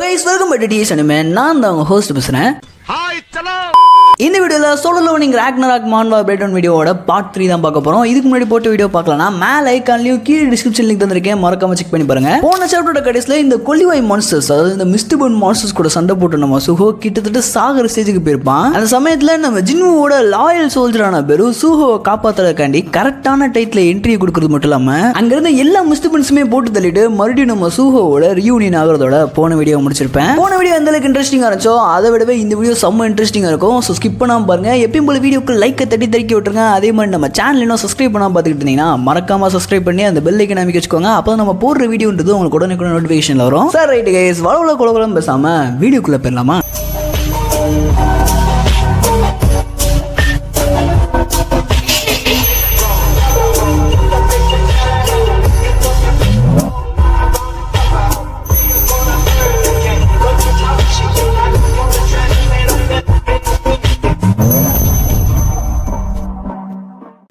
guys, welcome back to DS Anime. நான் தான் உங்க ஹோஸ்ட் பேசுறேன். ஹாய் சலோ. இந்த வீடியோல சோலோ லெவலிங் ராக்னராக் மான்வா பிரேக்டவுன் வீடியோவோட பார்ட் 3 தான் பார்க்க போறோம். இதுக்கு முன்னாடி போட்ட வீடியோ பார்க்கலனா மேல ஐகான்லயும் கீழ டிஸ்கிரிப்ஷன் லிங்க் தந்திருக்கேன், மறக்காம செக் பண்ணி பாருங்க. போன சாப்டரோட கடைசில இந்த கொல்லிவாய் மான்ஸ்டர்ஸ், அதாவது இந்த மிஸ்டிபன் மான்ஸ்டர்ஸ் கூட சண்டை போட்டு நம்ம சுஹோ கிட்டத்தட்ட சாகர ஸ்டேஜுக்கு போயிருப்பான். அந்த சமயத்துல நம்ம ஜின்வுவோட லாயல் சோல்ஜரான பெரு சுஹோவை காப்பாத்துறதுக்காண்டி கரெக்டான டைட்ல என்ட்ரி கொடுக்கறது மட்டும் இல்லாம அங்க இருந்த எல்லா மிஸ்டிபன்ஸுமே போட்டு தள்ளிட்டு மறுபடியும் நம்ம சுஹோவோட ரியூனியன் ஆகிறதோட போன வீடியோ முடிச்சிருப்பேன். போன வீடியோ எந்த அளவுக்கு இன்ட்ரெஸ்டிங்கா இருந்துச்சோ அதை விடவே இந்த வீடியோ செம்ம இன்ட்ரெஸ்டிங்கா இருக்கும். ஸோ ஸ்கிப் பண்ணாம பாருங்க. எப்பயும் போல வீடியோக்கு லைக்கை தட்டி விட்டுருங்க. அதே மாதிரி நம்ம சேனல் இன்னும் சப்ஸ்கிரைப் பண்ணாம பார்த்துக்கிட்டு இருந்தீங்கன்னா மறக்காம சப்ஸ்கிரைப் பண்ணி அந்த பெல் ஐக்கனை அமைக்க வச்சுக்கோங்க. அப்போ நம்ம போடுற வீடியோன்றது உங்களுக்கு உடனே நோட்டிஃபிகேஷன் வரும். சார் ரைட் கைஸ், வளவள குளகுளம் பேசாம வீடியோக்குள்ள போயிடலாமா?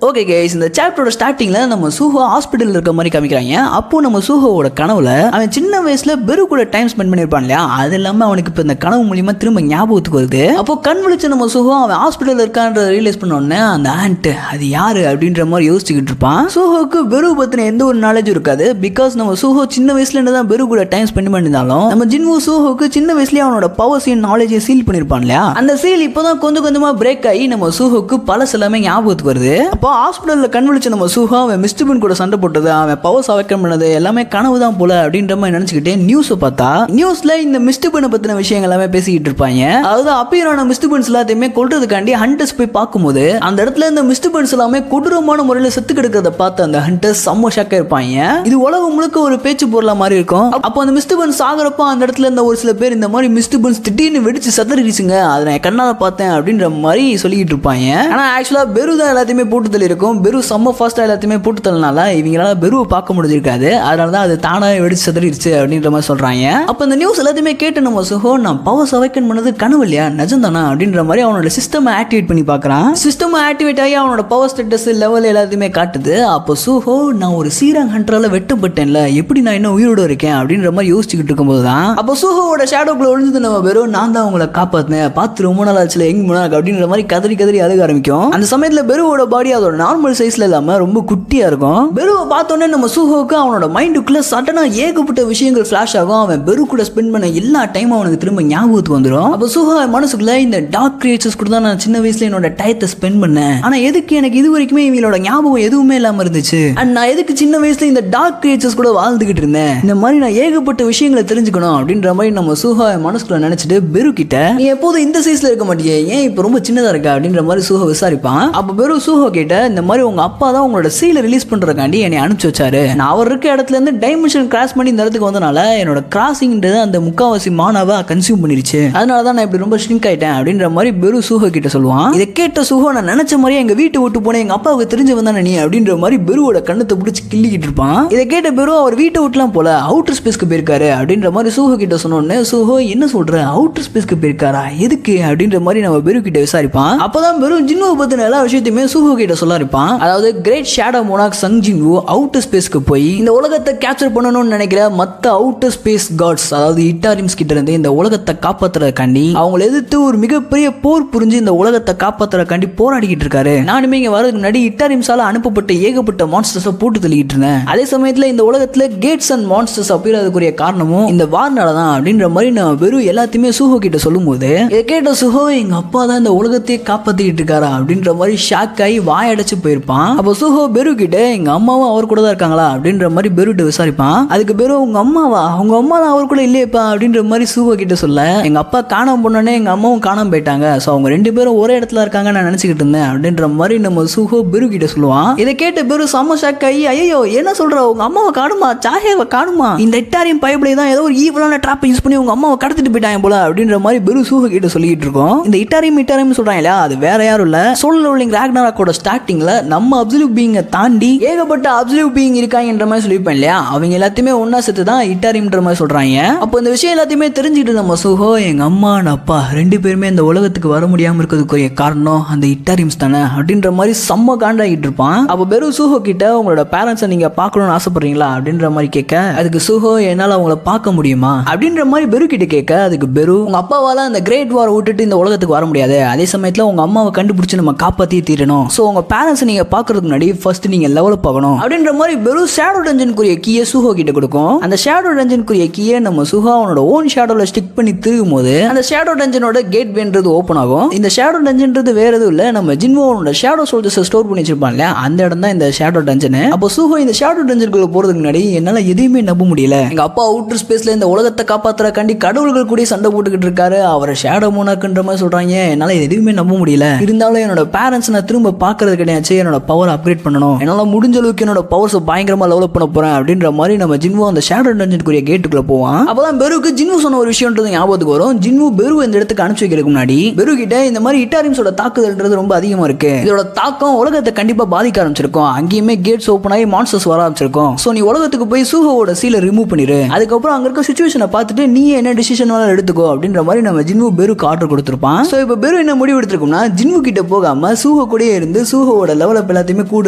ஓகே கைஸ், இந்த சாப்டரோட ஸ்டார்டிங்ல நம்ம சுஹோ ஹாஸ்பிட்டல் இருக்க மாதிரி காமிக்கிறாங்க. அப்போ நம்ம சுஹோவோட கனவுல அவன் சின்ன வயசுல பெரு கூட டைம் ஸ்பெண்ட் பண்ணிருப்பான் இல்லையா, அது இல்லாம அவனுக்கு இப்ப இந்த கனவு மூலியமா திரும்ப ஞாபகத்துக்கு வருது. அப்போ கண் விழிச்ச நம்ம சுஹோ அவன் ஹாஸ்பிட்டல் இருக்கான்ற ரியலைஸ் பண்ண உடனே அந்த ஆண்ட் அது யாரு அப்படின்ற மாதிரி யோசிச்சுக்கிட்டு இருப்பான். சுஹோக்கு பெரு பத்தின எந்த ஒரு நாலேஜும் இருக்காது. பிகாஸ் நம்ம சுஹோ சின்ன வயசுல இருந்துதான் பெரு கூட டைம் ஸ்பெண்ட் பண்ணியிருந்தாலும் நம்ம ஜின்வு சுஹோக்கு சின்ன வயசுலயே அவனோட பவர்ஸையும் நாலேஜையும் சீல் பண்ணிருப்பான் இல்லையா. அந்த சீல் இப்பதான் கொஞ்சம் கொஞ்சமா பிரேக் ஆகி நம்ம சுஹோக்கு பழசு எல்லாமே ஞாபகத்துக்கு வருது. அப்போ ஹாஸ்பிட்டல்ல கண் விழிச்ச நம்ம சுஹோ அவன் மிஸ்டிபன் கூட சண்டை போட்டது, அவன் பவர்ஸ் அவேக்கன் பண்ணது எல்லாமே கனவு தான் போல அப்படின்ற மாதிரி நினைச்சுக்கிட்டே நியூஸ் பார்த்தா நியூஸ்ல இந்த மிஸ்டிபனை பத்தின விஷயங்கள் எல்லாமே பேசிக்கிட்டு இருப்பாங்க. அதாவது அப்பியரான மிஸ்டிபன்ஸ் எல்லாத்தையுமே கொல்றதுக்காண்டி ஹண்டர்ஸ் போய் பார்க்கும்போது அந்த இடத்துல இந்த மிஸ்டிபன்ஸ் எல்லாமே கொடூரமான முறையில் செத்து கிடக்கிறத பார்த்து அந்த ஹண்டர்ஸ் செம்ம ஷாக்கா இருப்பாங்க. இது உலகம் முழுக்க ஒரு பேச்சு பொருளா மாதிரி இருக்கும். அப்போ அந்த மிஸ்டிபன்ஸ் ஆகிறப்ப அந்த இடத்துல இருந்த ஒரு சில பேர் இந்த மாதிரி மிஸ்டிபன்ஸ் திடீர்னு வெடிச்சு சதறிச்சுங்க, அதை நான் கண்ணால பார்த்தேன் அப்படின்ற மாதிரி சொல்லிட்டு இருப்பாங்க. ஆனா ஆக்சுவலா பெரு தான் எல்லாத்தையுமே போட்டு தள்ளி இருக்கும். பெரு செம்ம ஃபாஸ்டா எல்லாத்தையுமே போட்டு தள்ளனால இவங்களால பெருவை பார்க்க முடிஞ்சிருக்காது. அதனாலதான் அது தானாவே வெடிச்சு சதறிடுச்சு அப்படின்ற மாதிரி சொல்றாங்க. அப்ப இந்த நியூஸ் எல்லாத்தையுமே கேட்டு நம்ம சுஹோ நான் பவர்ஸ் அவேக்கன் பண்ணது கனவு இல்லையா நிஜம்தானா அப்படின்ற மாதிரி அவனோட சிஸ்டம் ஆக்டிவேட் பண்ணி பார்க்கறான். சிஸ்டம் ஆக்டிவேட் ஆகி அவனோட பவர் ஸ்டேட்டஸ் லெவல் எல்லாத்தையுமே காட்டுது. அப்போ சுஹோ நான் ஒரு சீராங் ஹண்டரால வெட்டப்பட்டேன்ல, எப்படி நான் இன்னும் உயிரோட இருக்கேன் அப்படின்ற மாதிரி யோசிச்சுக்கிட்டு இருக்கும்போது தான் அப்போ சுஹோவோட ஷேடோக்குள்ள ஒளிஞ்சது நம்ம வெறும் நான் தான் உங்களை காப்பாத்தினேன், பார்த்து ரொம்ப நாள் ஆச்சுல எங்க முன்னாடி அப்படின்ற மாதிரி கதறி அழுக ஆரம்பிக்கும். அந்த சமயத்துல பெருவோட பாடி அதோட நார்மல் சைஸ்ல இல்லாம ரொம்ப குட்டியா இருக்கும். பெருவை பார்த்தோன்னே நம்ம சுஹோக்கு அவனோட மைண்டுக்குள்ள சடனா ஏகப்பட்ட விஷயங்கள் ஃபிளாஷ் ஆகும். அவன் பெரு கூட ஸ்பெண்ட் பண்ண எல்லா டைம் அவனுக்கு திரும்ப ஞாபகத்துக்கு வந்துடும். அப்போ சுஹோ மனசுக்குள்ள இந்த டார்க் கிரியேச்சர்ஸ் கூட தான் நான் சின்ன வயசுல என்னோட டயத்தை ஸ்பெண்ட் பண்ணேன், ஆனா எதுக்கு எனக்கு இது வரைக்குமே இவங்களோட ஞாபகம் எதுவுமே இல்லாம இருந்துச்சு, அண்ட் நான் எதுக்கு சின்ன வயசுல இந்த டார்க் கிரியேச்சர்ஸ் கூட வாழ்ந்துகிட்டு இருந்தேன், இந்த மாதிரி நான் ஏகப்பட்ட விஷயங்களை தெரிஞ்சுக்கணும் அப்படின்ற மாதிரி நம்ம சுஹோ மனசுக்குள்ள நினைச்சிட்டு பெரு கிட்ட நீ எப்போதும் இந்த சைஸ்ல இருக்க மாட்டியே, ஏன் இப்ப ரொம்ப சின்னதா இருக்க அப்படின்ற மாதிரி சுஹோ விசாரிப்பான். அப்ப பெரு சுஹோ கிட்ட இந்த மாதிரி உங்க அப்பா தான் உங்களோட சீலை ரிலீஸ் பண்றதுக்காண்டி என்னை அனுப்பிச்சு வச்சாரு, நான் அவர் இருக்க இடத்துல இருந்து டைமென்ஷன் கிராஸ் பண்ணி இந்த இடத்துக்கு வந்தனால என்னோட கிராசிங்ன்றது அந்த முக்காவாசி மானாவை கன்சியூம் பண்ணிருச்சு, அதனாலதான் நான் இப்படி ரொம்ப ஷ்ரிங்க் ஆயிட்டேன் அப்படின்ற மாதிரி பெரு சுஹோ கிட்ட சொல்லுவான். இதை கேட்ட சுஹோ நான் நினைச்ச மாதிரியே எங்க வீட்டை விட்டு போனேன், எங்க அப்பாவுக்கு தெரிஞ்சு வந்தானே நீ அப்படின்ற மாதிரி பெருவோட கண்ணத்தை பிடிச்சி கிள்ளிக்கிட்டு இருப்பான். இதை கேட்ட பெரு அவர் வீட்டை விட்டுலாம் போல அவுட்டர் ஸ்பேஸ்க்கு போயிருக்காரு அப்படின்ற மாதிரி சுஹோ கிட்ட சொன்னோன்னு சுஹோ என்ன சொல்ற அவுட்டர் ஸ்பேஸ்க்கு போயிருக்காரா எதுக்கு அப்படின்ற மாதிரி நம்ம பெரு கிட்ட விசாரிப்பான். அப்பதான் பெரு ஜின்னுவை பத்தின எல்லா விஷயத்தையுமே சுஹோ கிட்ட சொல்ல இருப்பான். அதாவது கிரேட் ஷேடோ மோனாக் சங் ஜின்வு அவுட்டர் ஸ்பேஸ்க்கு போய் இந்த உலகத்தை கேப்சர் பண்ணணும்னு நினைக்கிற மத்த அவுட்டர் ஸ்பேஸ் காட்ஸ், அதாவது இட்டாரிம்ஸ் கிட்ட இருந்து இந்த உலகத்தை காப்பாத்துறதுக்காண்டி அவங்களை எதிர்த்து ஒரு மிகப்பெரிய போர் புரிஞ்சு இந்த உலகத்தை காப்பாத்துறதுக்காண்டி போராடிக்கிட்டு இருக்காரு. நானுமே இங்க வரதுக்கு முன்னாடி இட்டாரிம்ஸால அனுப்பப்பட்ட ஏகப்பட்ட மான்ஸ்டர்ஸை போட்டு தள்ளிக்கிட்டு இருந்தேன். அதே சமயத்துல இந்த உலகத்துல கேட்ஸ் அண்ட் மான்ஸ்டர்ஸ் அப்படின்றதுக்குரிய காரணமும் இந்த வார்னால தான் அப்படின்ற மாதிரி நான் வெறும் எல்லாத்தையுமே சுஹோ கிட்ட சொல்லும் போது இதை கேட்ட சுஹோ எங்க அப்பா தான் இந்த உலகத்தையே காப்பாத்திக்கிட்டு இருக்காரா அப்படின்ற மாதிரி ஷாக் ஆகி வாயடைச்சு போயிருப்பான். அப்போ சுஹோ பெரு கிட்ட எங்க அம்மாவும் அவர் கூட தான் இருக்காங்களா அப்படின்ற மாதிரி பெருட்ட விசாரிப்பான். அதுக்கு பெரு உங்க அம்மாவா, உங்க அம்மா தான் அவர் கூட இல்லையப்பா அப்படின்ற மாதிரி சுஹோ கிட்ட சொல்ல எங்க அப்பா காணாம போனோடனே எங்க அம்மாவும் காணாம போயிட்டாங்க, சோ அவங்க ரெண்டு பேரும் ஒரே இடத்துல இருக்காங்க நான் நினைச்சுக்கிட்டு இருந்தேன் அப்படின்ற மாதிரி நம்ம சுஹோ பெரு கிட்ட சொல்லுவான். இதை கேட்ட பெரு செம்ம ஷாக் ஆகி ஐயோ என்ன சொல்ற, உங்க அம்மாவை காணுமா, சாஹேவை காணுமா, இந்த இட்டாரியம் பைப்ல தான் ஏதோ ஒரு ஈவலான ட்ராப் யூஸ் பண்ணி உங்க அம்மாவை கடத்திட்டு போயிட்டாங்க போல அப்படின்ற மாதிரி பெரு சுஹோ கிட்ட சொல்லிட்டு இருக்கோம். இந்த இட்டாரியம் சொல்றாங்க இல்லையா, அது வேற யாரும் இல்ல சோலோ லெவலிங் ராக்னராக்கோட ஸ்டார்டிங் பீயிங்ல நம்ம அப்சல்யூட் பீயிங்கை தாண்டி ஏகப்பட்ட அப்சல்யூட் பீயிங் இருக்காங்கன்ற மாதிரி சொல்லியிருப்பேன் இல்லையா, அவங்க எல்லாத்தையுமே ஒன்னா சேர்த்து தான் இட்டாரிம்ன்ற மாதிரி சொல்றாங்க. அப்போ இந்த விஷயம் எல்லாத்தையுமே தெரிஞ்சுக்கிட்டு நம்ம சுஹோ எங்க அம்மா அப்பா 2 பேருமே இந்த உலகத்துக்கு வர முடியாம இருக்கிறதுக்குரிய காரணம் அந்த இட்டாரிம்ஸ் தானே அப்படின்ற மாதிரி செம்ம காண்டாகிட்டு இருப்பான். அப்போ பெரு சுஹோ கிட்ட உங்களோட பேரண்ட்ஸை நீங்க பார்க்கணும்னு ஆசைப்படுறீங்களா அப்படின்ற மாதிரி கேட்க, அதுக்கு சுஹோ என்னால அவங்கள பார்க்க முடியுமா அப்படின்ற மாதிரி பெரு கிட்ட கேட்க, அதுக்கு பெரு உங்க அப்பாவால அந்த கிரேட் வார் விட்டுட்டு இந்த உலகத்துக்கு வர முடியாது, அதே சமயத்துல உங்க அம்மாவை கண்டுபிடிச்சு நம்ம காப்பாத்தி தீரணும், சோ உங்க பேரண்ட்ஸ் நீங்க பாக்குறதுக்கு முன்னாடி ஃபர்ஸ்ட் நீங்க லெவலப் ஆகணும் அப்படின்ற மாதிரி பெரு ஷேடோ டஞ்சனுக்குரிய கீயை சுஹோ கிட்ட கொடுக்கும். அந்த ஷேடோ டஞ்சனுக்குரிய கீயை நம்ம சுஹோ அவனோட ஓன் ஷேடோல ஸ்டிக் பண்ணி திருகும் போது அந்த ஷேடோ டஞ்சனோட கேட் வேன்றது ஓபன் ஆகும். இந்த ஷேடோ டஞ்சன்றது வேற எதுவும் இல்ல, நம்ம ஜின்வோனோட ஷேடோ சோல்ஜர்ஸ் ஸ்டோர் பண்ணி வச்சிருப்பான்ல அந்த இடம் தான் இந்த ஷேடோ டஞ்சன். அப்போ சுஹோ இந்த ஷேடோ டஞ்சனுக்குள்ள போறதுக்கு முன்னாடி என்னால எதையுமே நம்ப முடியல, எங்க அப்பா அவுட்டர் ஸ்பேஸ்ல இந்த உலகத்தை காப்பாத்துறக்காண்டி கடவுள்கள் கூட சண்டை போட்டுக்கிட்டு இருக்காரு, அவரை ஷேடோ மோனாக்குன்ற மாதிரி சொல்றாங்க, என்னால எதுவுமே நம்ப முடியல. இருந்தாலும் என்னோட பேரண்ட்ஸ் நான் திரும்ப பாக்குறது கிடையாது, என்னோட பவர் அப்கிரேட் பண்ணணும், என்னால முடிஞ்ச அளவுக்கு என்னோட பவர்ஸ் பயங்கரமா லெவலப் பண்ண போறேன் அப்படின்ற மாதிரி நம்ம ஜின்வோ அந்த ஷேடோ டஞ்சனுக்குரிய கேட்டுக்குள்ள போவான். அப்பதான் பெருக்கு ஜின்வோ சொன்ன ஒரு விஷயம்ன்றது ஞாபகத்துக்கு வரும். ஜின்வோ பெரு இந்த இடத்துக்கு அனுப்பிச்சு வைக்கிறதுக்கு முன்னாடி பெரு கிட்ட இந்த மாதிரி இட்டாரிம்ஸோட தாக்குதல்ன்றது ரொம்ப அதிகமா இருக்கு, இதோட தாக்கம் உலகத்தை கண்டிப்பா பாதிக்க ஆரம்பிச்சிருக்கும், அங்கேயுமே கேட்ஸ் ஓபன் ஆகி மான்ஸ்டர்ஸ் வர ஆரம்பிச்சிருக்கும், சோ நீ உலகத்துக்கு போய் சூஹோவோட சீலை ரிமூவ் பண்ணிரு, அதுக்கப்புறம் அங்க இருக்க சிச்சுவேஷனை பார்த்துட்டு நீ என்ன டிசிஷன் எடுத்துக்கோ அப்படின்ற மாதிரி நம்ம ஜின்வோ பெருக்கு ஆர்டர் கொடுத்திருப்பான். சோ இப்போ பெரு என்ன முடிவு எடுத்திருக்கோம்னா, ஜின்வோ கிட்ட போகாம சூஹோ கூடயே இருந்து சூஹோவோட லெவலப் எல்லாத்தையுமே கூட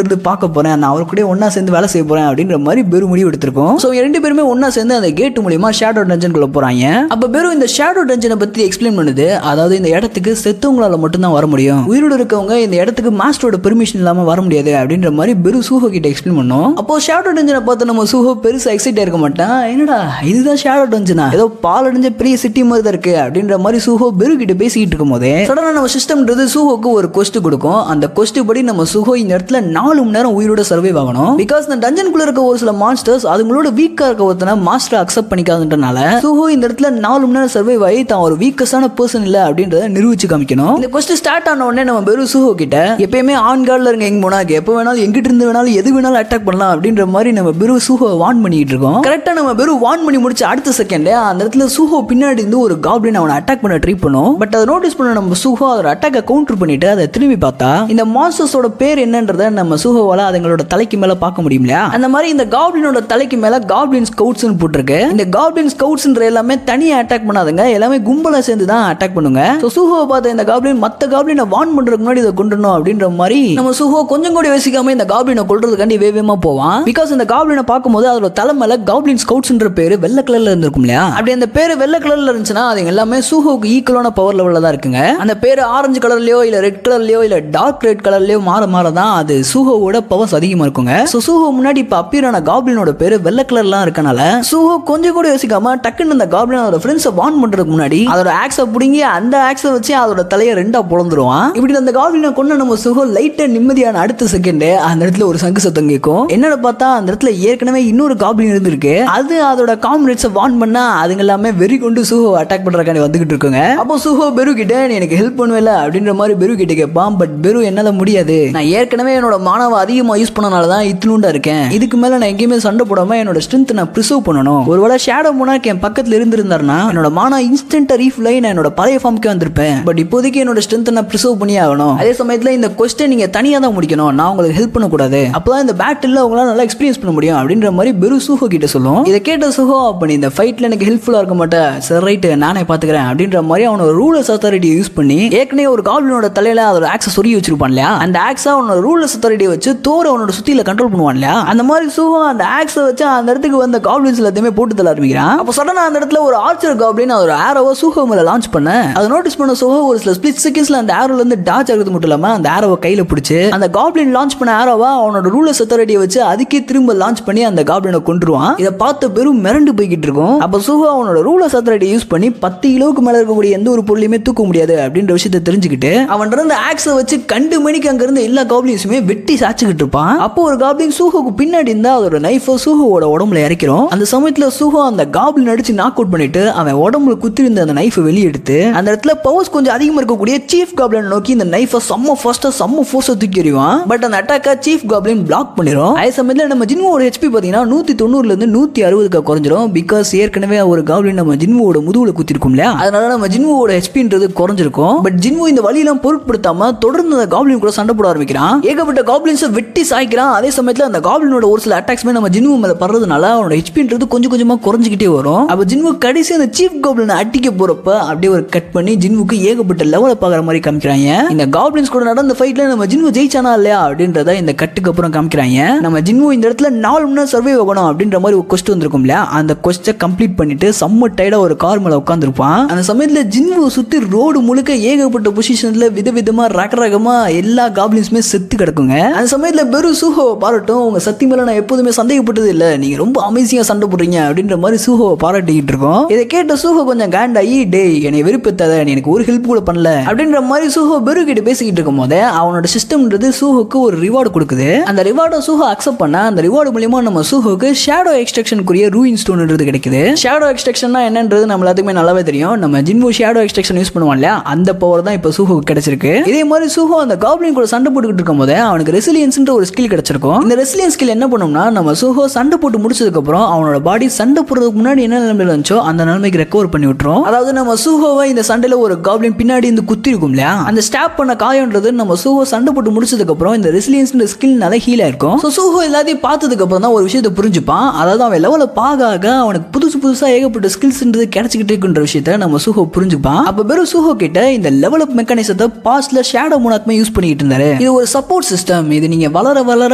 இருந்து பார்க்க போறேன், நான் அவர் கூட ஒன்னா சேர்ந்து வேலை செய்ய போறேன் அப்படின்ற மாதிரி பெரு முடிவு எடுத்திருக்கோம். சோ 2 பேருமே ஒன்னா சேர்ந்து அந்த கேட் மூலமா ஷேடோ டஞ்சனுக்குள்ள போறாங்க. அப்ப பெரு இந்த ஷேடோ டஞ்சனை பத்தி எக்ஸ்பிளைன் பண்ணுது, அதாவது இந்த இடத்துக்கு செத்தவங்களால மட்டும் தான் வர முடியும், உயிரோடு இருக்கவங்க இந்த இடத்துக்கு மாஸ்டரோட பெர்மிஷன் இல்லாம வர முடியாது அப்படின்ற மாதிரி பெரு சூஹோ கிட்ட எக்ஸ்பிளைன் பண்ணோம். அப்போ ஷேடோ டஞ்சனை பார்த்து நம்ம சூஹோ பெருசா எக்ஸைட் இருக்க மாட்டான், என்னடா இதுதான் ஷேடோ டஞ்சனா, ஏதோ பால் அடைஞ்ச பெரிய சிட்டி மாதிரி தான் இருக்கு அப்படின்ற மாதிரி சூஹோ பெரு கிட்ட பேசிக்கிட்டு இருக்கும் போதே சடனா நம்ம சிஸ்டம்ன்றது சூஹோக்கு ஒரு கொஸ்ட் கொடுக்கும். அந்த கொஸ்ட் படி நம்ம சூஹோ இந்த இடத்துல 4 மணி நேரம் உயிரோட சர்வைவ் ஆகணும். பிகாஸ் இந்த டஞ்சனுக்குள்ள இருக்க ஒரு சில மான்ஸ்டர்ஸ் அதுங்களோட வீக்கா இருக்க ஒருத்தனை மாஸ்டர் அக்செப்ட் பண்ணிக்காதுன்றனால சூஹோ இந்த இடத்துல 4 மணி நேரம் சர்வைவ் ஆகி தான் ஒரு வீக்கஸ்டான பர்சன் இல்ல அப்படின்றத நிரூபிச்சு காமிக்கணும். இந்த கொஸ்ட் ஸ்டார்ட் ஆன உடனே நம்ம பெரு சூஹோ கிட்ட எப்பயுமே ஆன் கார்ட்ல இருங்க எங்க போனா எப்ப வேணாலும் எங்கிட்ட இருந்து வேணாலும் எது வேணாலும் அட்டாக் பண்ணலாம் அப்படின்ற மாதிரி நம்ம பெரு சூஹோ வார்ன் பண்ணிட்டு இருக்கோம். கரெக்டா நம்ம பெரு வார்ன் பண்ணி முடிச்ச அடுத்த செகண்ட்ல அந்த இடத்துல சூஹோ பின்னாடி இருந்து ஒரு காப்ளின் அவனை அட்டாக் பண்ண ட்ரை பண்ணும். பட் அதை நோட்டீஸ் பண்ண நம்ம சூஹோ அதோட அட்டாக்கை கவுண்டர் பண்ணிட்டு அதை திரும்பி பார்த்தா இந்த மான்ஸ்டர்ஸோட பேர் என்னன்றத நம்ம சூஹோவால அதுங்களோட தலைக்கு மேல பார்க்க முடியும் இல்லையா, அந்த மாதிரி இந்த காப்ளினோட தலைக்கு மேல காப்ளின் ஸ்கவுட்ஸ் போட்டுருக்கு. இந்த காப்ளின் ஸ்கவுட்ஸ்ன்ற எல்லாமே தனியா அட்டாக் பண்ணாதுங்க, எல்லாமே கும்பலா சேர்ந்து தான் அட்டாக் பண்ணுங்க. சூஹோவை பார்த்த இந்த காப்ளின் மத்த காப்ளினை வார்ன் பண்றதுக்கு முன்னாடி இதை கொண்டுறணும் அப்படின்ற மாதிரி நம்ம சூஹோ கொஞ்சம் கூட யோசிக்காம இந்த காப்ளினை கொல்றதுக்காண்டி வேகமா போவான். பிகாஸ் இந்த காப்ளினை பார்க்கும்போது அதோட தலை மேல காப்ளின் ஸ்கவுட்ஸ்ன்ற பேரு வெள்ளை கலர்ல இருந்திருக்கும் இல்லையா, அப்படி அந்த பேரு வெள்ளை கலர்ல இருந்துச்சுன்னா அது எல்லாமே சூஹோக்கு ஈக்குவலான பவர் லெவல்ல தான் இருக்குங்க. அந்த பேரு ஆரஞ்சு கலர்லயோ இல்ல ரெட் கலர்லயோ இல்ல டார்க் ரெட் கலர்லயோ மாற தான் அது சூஹோவோட பவர்ஸ் அதிகமா இருக்குங்க. சூஹோ முன்னாடி இப்ப அப்பியரான காப்ளினோட பேரு வெள்ளை கலர்லாம் இருக்கனால சூஹோ கொஞ்சம் கூட யோசிக்காம டக்குன்னு அந்த காப்ளின் அதோட ஃப்ரெண்ட்ஸை வார்ன் பண்றதுக்கு முன்னாடி அதோட ஆக்ஸை புடுங்கி அந்த ஆக்ஸை வச்சு அதோட தலையை 2ஆ பொளந்துருவான். இப்படி அந்த காப்ளினை கொண்டு நம்ம சூஹோ லைட்டா நிம்மதியான அடுத்த செகண்ட் அந்த இடத்துல ஒரு சங்கு சத்தம் கேட்கும். என்னன்னு பார்த்தா அந்த இடத்துல ஏற்கனவே இன்னொரு காப்ளின் இருந்திருக்கு, அது அதோட காம்ரேட்ஸை வார்ன் பண்ணா அதுங்க எல்லாமே வெறி கொண்டு சூஹோ அட்டாக் பண்றதுக்காண்டி வந்துகிட்டு இருக்குங்க. அப்போ சூஹோ பெரு கிட்ட எனக்கு ஹெல்ப் பண்ணுவேல அப்படின்ற மாதிரி பெரு கிட்ட கேட்பான். பட் பெரு என்னால முடியாது, நான் ஏற்கனவே என்னோட மானவை அதிகமா யூஸ் பண்ணனால தான் இத்தினூண்டா இருக்கேன், இதுக்கு மேல நான் எங்கேயுமே சண்டை போடாம என்னோட ஸ்ட்ரென்த் நான் ப்ரிசர்வ் பண்ணணும். ஒருவேளை ஷேடோ மோனார்க் என் பக்கத்துல இருந்திருந்தாருன்னா என்னோட மானா இன்ஸ்டன்ட்டா ரீஃபில் ஆகி நான் என்னோட பழைய ஃபார்முக்கே வந்திருப்பேன். பட் இப்போதைக்கு என்னோட ஸ்ட்ரென்த் நான் ப்ரிசர்வ் பண்ணி ஆகணும். அதே சமயத்துல இந்த கொஸ்டின் நீங்க தனியா தான் முடிக்கணும், நான் உங்களுக்கு ஹெல்ப் பண்ணக்கூடாது, அப்பதான் இந்த பேட்டில் உங்களால நல்லா எக்ஸ்பீரியன்ஸ் பண்ண முடியும் அப்படின்ற மாதிரி பெரு சூஹோ கிட்ட சொல்லும். இதை கேட்ட சூஹோ அப்ப இந்த ஃபைட்ல எனக்கு ஹெல்ப்ஃபுல்லா இருக்க மாட்டேன், சரி ரைட் நானே பாத்துக்கிறேன் அப்படின்ற மாதிரி அவனோட ரூலர்ஸ் அத்தாரிட்டியை யூஸ் பண்ணி ஏற்கனவே ஒரு காப்ளினோட தலையில அதோட ஆக்ஸை சொருகி வச்சிருப்பான் இல்லையா, அந்த ஆக்ஸா அவனோட ரூலர்ஸ் அத்தாரிட்டியை வச்சு தோர அவனோட சுத்தியில கண்ட்ரோல் பண்ணுவான் இல்லையா, அந்த மாதிரி சூஹோ அந்த ஆக்ஸை வச்சு அந்த இடத்துக்கு வந்த காப்ளின்ஸ் எல்லாத்தையுமே போட்டு தள்ள ஆரம்பிக்கிறான். அப்போ சடனா அந்த இடத்துல ஒரு ஆர்ச்சர் காப்ளின் அதோட ஆரோவை சூஹோ மேல லான்ச் பண்ண அதை நோட்டீஸ் பண்ண சூஹோ ஒரு சில ஸ்பிளிட் செகண்ட்ஸ்ல அந்த ஆரோல இருந்து டாச் ஆகிறது மட்டும் இல்லாம அந்த ஆரோவை கையில பிடிச்சு அந்த காப்ளின் லான்ச் பண்ண ஆரோவா அவனோட ரூலர்ஸ் அத்தாரிட்டியை வச்சு அதுக்கே திரும்ப லான்ச் பண்ணி அந்த காப்ளினை கொன்றுவான். இதை பார்த்து பெரும் மிரண்டு போய்கிட்டு இருக்கும். அப்ப சூஹோ அவனோட ரூலர்ஸ் அத்தாரிட்டியை யூஸ் பண்ணி 10 கிலோவுக்கு மேல இருக்கக்கூடிய எந்த ஒரு பொருளையுமே தூக்க முடியாது அப்படின்ற விஷயத்தை தெரிஞ்சுக்கிட்டு அவன் இருந்த ஆக்ஸை வச்சு கண்டு மணிக்கு அங்க இருந்த எல்லா காப்ளின்ஸுமே வெட்டி சாச்சுக்கிட்டு இருப்பான். அப்போ ஒரு காப்ளின் சூஹோக்கு பின்னாடி இருந்தா அதோட நைஃபை சூஹோவோட உடம்புல இறக்கிறோம். அந்த சமயத்துல சூஹோ அந்த காப்ளின் அடிச்சு நாக் அவுட் பண்ணிட்டு அவன் உடம்புல குத்தி இருந்த அந்த நைஃபை வெளியே எடுத்து அந்த இடத்துல பவர்ஸ் கொஞ்சம் அதிகமா இருக்கக்கூடிய சீஃப் காப்ளின் நோக்கி இந்த நைஃபை செம்ம ஃபாஸ்டா செம்ம ஃபோர்ஸா தூக்கி எறிவான். பட் அந்த அட்டாக்கை சீஃப் காப்ளின் பிளாக் பண்ணிரும். அதே சமயத்துல நம்ம ஜின்வோட ஹெச்பி பாத்தீங்கன்னா 190ல இருந்து 160க்கு குறைஞ்சிரும். பிகாஸ் ஏற்கனவே ஒரு காப்ளின் நம்ம ஜின்வோட முதுகுல குத்தி இருக்கும் இல்லையா, அதனால நம்ம ஜின்வோட ஹெச்பின்றது குறைஞ்சிருக்கும். பட் ஜின்வோ இந்த வழியெல்லாம் பொருட்படுத்தாம தொடர்ந்து அந்த காப்ளின் கூட சண்டை போட ஆரம்பிக்கிறான். ஏகப்பட்ட காப்ளின்ஸ் வெட்டி சாய்க்கிறான். அதே சமயத்துல அந்த காப்ளினோட ஒரு சில அட்டாக்ஸ்மே நம்ம ஜின்வு மேல படுறதுனால அவனோட ஹெச்பின்றது கொஞ்சம் கொஞ்சமா குறைஞ்சிக்கிட்டே வரும். அப்ப ஜின்வு கடைசி அந்த சீஃப் காப்ளினை அடிக்க போறப்ப அப்படியே ஒரு கட் பண்ணி ஜின்வுக்கு ஏகப்பட்ட லெவல பாக்குற மாதிரி காமிக்கிறாங்க. இந்த காப்ளின்ஸ் கூட நடந்த ஃபைட்ல நம்ம ஜின்வு ஜெயிச்சானா இல்லையா அப்படின்றத இந்த கட்டுக்கு அப்புறம் காமிக்கிறாங்க. நம்ம ஜின்வு இந்த இடத்துல 4 மணி நேரம் சர்வே ஆகணும் அப்படின்ற மாதிரி ஒரு கொஸ்ட் வந்திருக்கும் இல்லையா, அந்த கொஸ்ட்டை கம்ப்ளீட் பண்ணிட்டு செம்ம டைடா ஒரு கார் மேல உட்காந்துருப்பான். அந்த சமயத்துல ஜின்வு சுத்தி ரோடு முழுக்க ஏகப்பட்ட பொசிஷன்ல விதவிதமா ரகரகமா எல்லா காப்ளின்ஸுமே செத்து கிடக்குங்க. அந்த சமயத்துல பெரு சூஹோவை பாராட்டும், உங்க சக்தி மேல நான் எப்போதுமே சந்தேகப்பட்டது இல்ல, நீங்க ரொம்ப அமேசிங்கா சண்டை போடுறீங்க அப்படின்ற மாதிரி சூஹோவை பாராட்டிக்கிட்டு இருக்கோம். இதை கேட்ட சூஹோ கொஞ்சம் காண்டாயி, டே என்னை வெறுப்பேத்தாத, நீ எனக்கு ஒரு ஹெல்ப் கூட பண்ணல அப்படின்ற மாதிரி சூஹோ பெரு கிட்ட பேசிக்கிட்டு இருக்கும் போது அவனோட சிஸ்டம்ன்றது சூஹோக்கு ஒரு ரிவார்டு கொடுக்குது. அந்த ரிவார்டை சூஹோ அக்செப்ட் பண்ண அந்த ரிவார்டு மூலமா நம்ம சூஹோக்கு ஷேடோ எக்ஸ்ட்ராக்ஷனுக்குரிய ரூயின் ஸ்டோன்ன்றது கிடைக்குது. ஷேடோ எக்ஸ்ட்ராக்ஷன்னா என்னன்றது நம்ம எல்லாத்துக்குமே நல்லாவே தெரியும். நம்ம ஜின்வு ஷேடோ எக்ஸ்ட்ராக்ஷன் யூஸ் பண்ணுவோம் இல்லையா, அந்த பவர் தான் இப்போ சூஹோக்கு கிடைச்சிருக்கு. இதே மாதிரி சூஹோ அந்த காப்ளின் கூட சண்டை போட்டுக்கிட்டு இருக்கும் போது அவனுக்கு ரெசிலியன்ஸ்ன்ற ஒரு ஸ்கில் கிடைச்சிருக்கும். இந்த ரெசிலியன்ஸ் ஸ்கில் என்ன பண்ணும்னா, நம்ம சூஹோ சண்டை போட்டு முடிச்சதுக்கு அப்புறம் அவனோட பாடி சண்டை போடுறதுக்கு முன்னாடி என்ன நிலைமையில இருந்துச்சோ அந்த நிலைமைக்கு ரெக்கவர் பண்ணி விட்டுரும். அதாவது நம்ம சூஹோவை இந்த சண்டையில ஒரு காப்ளின் பின்னாடி இருந்து குத்தி இருக்கும் இல்லையா, அந்த ஸ்டாப் பண்ண காயம்ன்றது நம்ம சூஹோ சண்டை போட்டு முடிச்சதுக்கு அப்புறம் இந்த ரெசிலியன்ஸ் ஸ்கில்னால ஹீல் ஆயிருக்கும். ஸோ சூஹோ எல்லாத்தையும் பார்த்ததுக்கு அப்புறம் தான் ஒரு விஷயத்தை புரிஞ்சுப்பான். அதாவது அவன் லெவல பாக அவனுக்கு புதுசா ஏகப்பட்ட ஸ்கில்ஸ்ன்றது கிடைச்சிக்கிட்டே இருக்குன்ற விஷயத்தை நம்ம சூஹோ புரிஞ்சுப்பான். அப்ப வெறும் சூஹோ கிட்ட இந்த லெவல் அப் மெக்கானிசத்தை பாஸ்ட்ல ஷேடோ மூனாத்மே யூஸ் பண்ணிட்டு இருந்தாரு. இது ஒரு சப்போர்ட் சிஸ்டம், இது நீங்க வளர வளர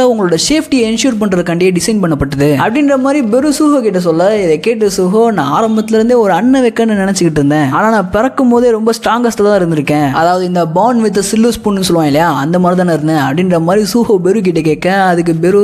உங்களோட சேஃப்டியை என்ஷூர் பண்றதுக்காண்டியே டிசைன் பண்ணப்பட்டது அப்படின்ற மாதிரி பெரு சூஹோ கிட்ட சொல்ல, இதை கேட்டு சூஹோ, நான் ஆரம்பத்துல இருந்தே ஒரு அண்ணன் வைக்கன்னு நினைச்சுக்கிட்டு இருந்தேன், ஆனா நான் பிறக்கும் போதே ரொம்ப ஸ்ட்ராங்கஸ்டா தான் இருந்திருக்கேன், அதாவது இந்த பாண்ட் வித் சில்வர் ஸ்பூன் சொல்லுவாங்க இல்லையா, அந்த மாதிரி தானே இருந்தேன் அப்படின்ற மாதிரி சூஹோ பெரு கிட்ட கேட்க, அதுக்கு பெரு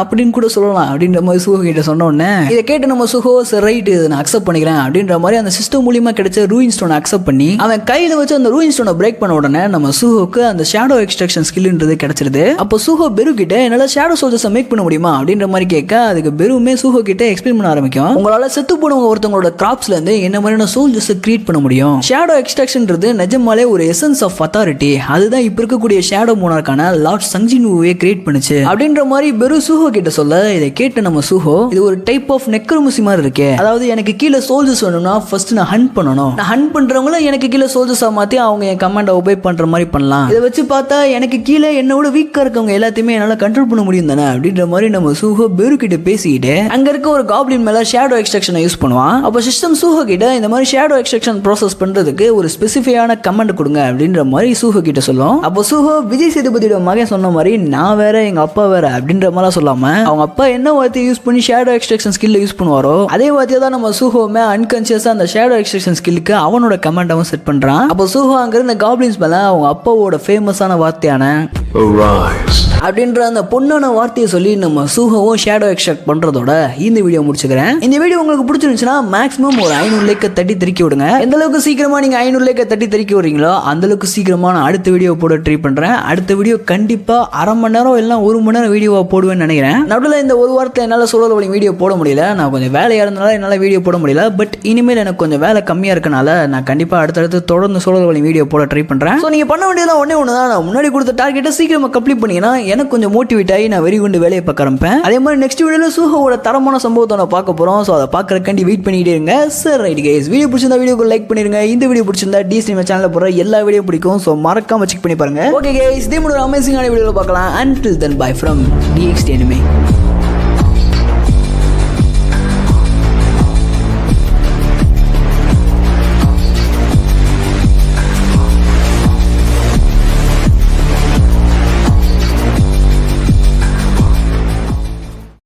அப்படின்னு கூட சொல்லலாம் அப்படின்ற மாதிரி சூஹோ கிட்ட சொன்ன உடனே இதை கேட்டு நம்ம சூஹோ சரி ரைட் நான் அக்செப்ட் பண்ணிக்கிறேன் அப்படின்ற மாதிரி அந்த சிஸ்டம் மூலியமா கிடைச்ச ரூயின் ஸ்டோனை அக்செப்ட் பண்ணி அவன் கையில வச்சு அந்த ரூயின் ஸ்டோனை பிரேக் பண்ண உடனே நம்ம சூஹோக்கு அந்த ஷேடோ எக்ஸ்ட்ராக்ஷன் ஸ்கில்ன்றது கிடைச்சிருது. அப்போ சூஹோ பெரு கிட்ட என்னால ஷேடோ சோல்ஜர்ஸை மேக் பண்ண முடியுமா அப்படின்ற மாதிரி கேட்க, அதுக்கு பெருமே சூஹோ கிட்ட எக்ஸ்பிளைன் பண்ண ஆரம்பிக்கும். உங்களால செத்து போனவங்க ஒருத்தவங்களோட கிராப்ஸ்ல இருந்து என்ன மாதிரியான சோல்ஜர்ஸ் கிரியேட் பண்ண முடியும். ஷேடோ எக்ஸ்ட்ராக்ஷன்ன்றது நிஜமாலே ஒரு எசன்ஸ் ஆஃப் அத்தாரிட்டி, அதுதான் இப்ப இருக்கக்கூடிய ஷேடோ மூனார்க்கான லார்ட் சங்ஜின்வுவே கிரியேட் பண்ணுச்சு அப்படின்ற மாதிரி பெரு சூஹோ கிட்ட சொல்ல, இதை கேட்ட நம்ம சூஹோ, இது ஒரு டைப் ஆஃப் நெக்ரோமசி மாதிரி இருக்கே, அதாவது எனக்கு கீழே சோல்ஜர்ஸ் வேணும்னா ஃபர்ஸ்ட் நான் ஹண்ட் பண்ணணும், நான் ஹண்ட் பண்றவங்கள எனக்கு கீழே சோல்ஜர்ஸா மாத்தி அவங்க என் கமாண்டை ஒபே பண்ற மாதிரி பண்ணலாம், இதை வச்சு பார்த்தா எனக்கு கீழே என்னோட வீக்கா இருக்கவங்க எல்லாத்தையுமே என்னால கண்ட்ரோல் பண்ண முடியும் தானே அப்படின்ற மாதிரி நம்ம சூஹோ பெரு கிட்ட பேசிக்கிட்டு அங்க இருக்க ஒரு காப்ளின் மேல ஷேடோ எக்ஸ்ட்ராக்ஷனை யூஸ் பண்ணுவான். அப்போ சிஸ்டம் சூஹோ கிட்ட இந்த மாதிரி ஷேடோ எக்ஸ்ட்ராக்ஷன் ப்ராசஸ் பண்றதுக்கு ஒரு ஸ்பெசிஃபிக்கான கமாண்ட் கொடுங்க அப்படின்ற மாதிரி சூஹோ கிட்ட சொல்லும். அப்போ சூஹோ விஜய் சேதுபதியோட மகன் சொன்ன மாதிரி நான் வேற எங்க அப்பா வேற அப்படின்ற மாதிரி சொல்லாம அவங்க அப்பா என்ன வார்த்தையை யூஸ் பண்ணி ஷேடோ எக்ஸ்ட்ராக்ஷன் ஸ்கில்ல யூஸ் பண்ணுவாரோ அதே வார்த்தையை தான் நம்ம சூஹோமே அன்கான்சியஸா அந்த ஷேடோ எக்ஸ்ட்ராக்ஷன் ஸ்கில்லுக்கு அவனோட கமாண்டாவும் செட் பண்றான். அப்போ சூஹோ அங்க இருந்த காப்ளின்ஸ் மேல அவங்க அப்பாவோட ஃபேமஸான வார்த்தையான அப்படின்ற அந்த பொண்ணான வார்த்தையை சொல்லி நம்ம சூஹோவும் ஷேடோ எக்ஸ்ட்ராக்ட் பண்றதோட இந்த வீடியோ முடிச்சுக்கிறேன். இந்த வீடியோ உங்களுக்கு பிடிச்சிருந்துச்சுன்னா மேக்ஸிமம் ஒரு 500 லைக்கை தட்டி திருக்கி விடுங்க. எந்த அளவுக்கு சீக்கிரமா நீங்க 500 லைக்கை தட்டி திருக்கி விடுறீங்களோ அந்த அளவுக்கு சீக்கிரமா நான் அடுத்த வீடியோ போட ட்ரை பண்றேன். அடுத்த வீடியோ கண்டிப்பா அரை மணி நேரம் இல்லைன்னா 1 மணி நேரம் வீடியோவா போடுவேன்னு நினைக்கிறேன். நடுவில் இந்த ஒரு வாரத்தில் என்னால் சோலோ லெவலிங் வீடியோ போட முடியல, நான் கொஞ்சம் வேலையாக இருந்தனால என்னால் வீடியோ போட முடியல. பட் இனிமேல் எனக்கு கொஞ்சம் வேலை கம்மியாக இருக்கனால நான் கண்டிப்பாக அடுத்தடுத்து தொடர்ந்து சோலோ லெவலிங் வீடியோ போட ட்ரை பண்ணுறேன். ஸோ நீங்கள் பண்ண வேண்டியதான் ஒன்று தான், நான் முன்னாடி கொடுத்த டார்கெட்டை சீக்கிரமாக கம்ப்ளீட் பண்ணிங்கன்னா எனக்கு கொஞ்சம் மோட்டிவேட் ஆகி நான் வெறி கொண்டு வேலையை பார்க்க ஆரம்பிப்பேன். அதே மாதிரி நெக்ஸ்ட் வீடியோவில் சூஹோவோட தரமான சம்பவத்தை நான் பார்க்க போகிறோம். ஸோ அதை பார்க்குறக்காண்டி வெயிட் பண்ணிட்டே இருங்க. சார் ரைட் கைஸ், வீடியோ பிடிச்சிருந்தா வீடியோக்கு லைக் பண்ணிருங்க. இந்த வீடியோ பிடிச்சிருந்தா டி சினிமா சேனலில் போகிற எல்லா வீடியோ பிடிக்கும். ஸோ மறக்காம செக் பண்ணி பாருங்க. ஓகே கைஸ், இதே மாதிரி அமேசிங்கான வீடியோவில் பார்க்கலாம். Until then, bye from DXT Anime.